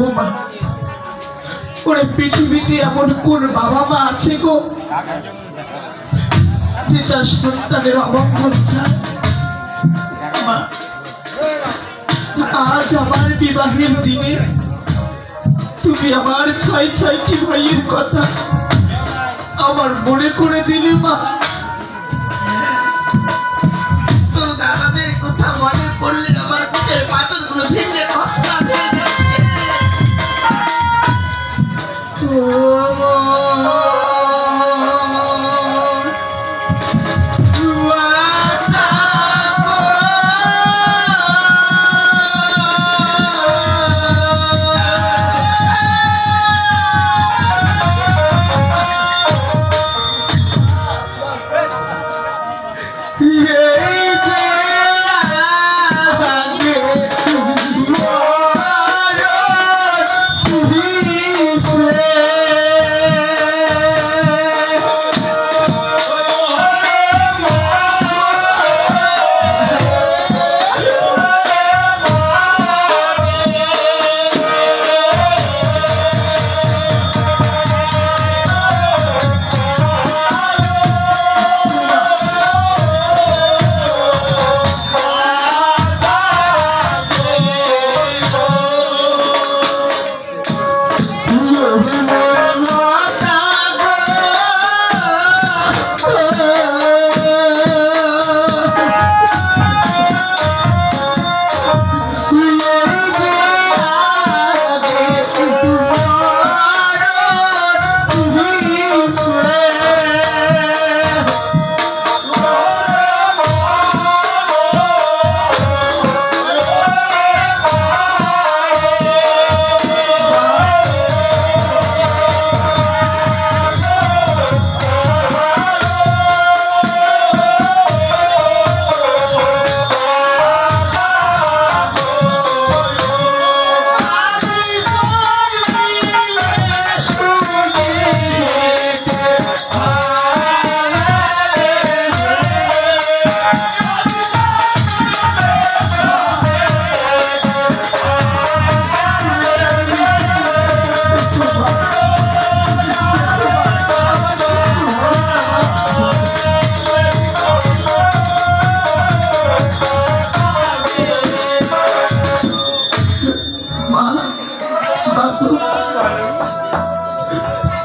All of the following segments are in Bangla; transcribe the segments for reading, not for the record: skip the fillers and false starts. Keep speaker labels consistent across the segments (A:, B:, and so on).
A: ও মা, ওরে পৃথিবীতে এমন কোন বাবা মা আছে গো যে তার সন্তানের অমঙ্গল চায়? মা, আজ আমার বিবাহের দিনে তুমি আমার 6টি ভাইয়ের কথা আমার মনে করে দিলে মা। তোর দাদাদের কথা মনে পড়লে আমার বুকের পাথরগুলো ভেঙে কষ্টা দিয়ে যাচ্ছে।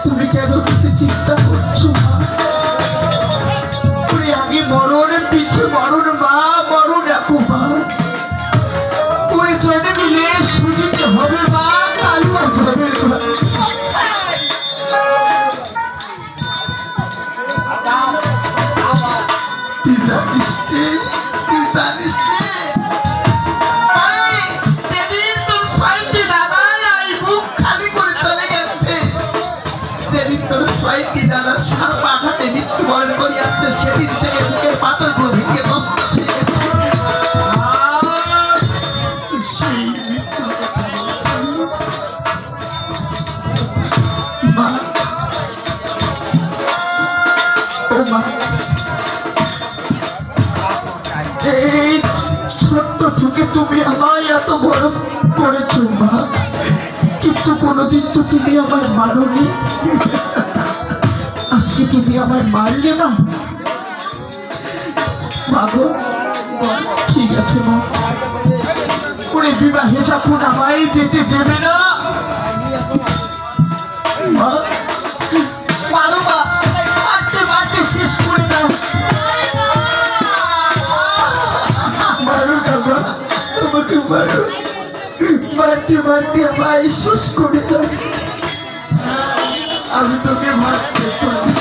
A: তুমি কেন চিন্তা করছো মা? আগে মরণের পিছু মরণ মা, মরণ রাখো মা। ওই জনে মিলে সুজিতে হবে মা, কালুয়া হবে মা। তুই জানিস নে, তুই জানিস নে মৃত্যুবরণ করিয়াছে, সেদিন থেকে বুকের পাথরগুলো ভেঙে নষ্ট হয়ে গেছে। এই ছোট্ট থেকে তুমি আমায় এত বড় করেছো মা, কিন্তু কোনোদিন তো তুমি আমায় মানোনি। আজকে তুমি আমায় মারলে না? বাবু ঠিক আছে মা, ওরে বিবাহে যখন আমায় যেতে দেবে না মা, মারো মা, মারতে মারতে শেষ করে দাও। মারো না মা, তোমাকে মারো, মারতে মারতে আমায় শেষ করে দাও। আমি তোকে মারতে পারি।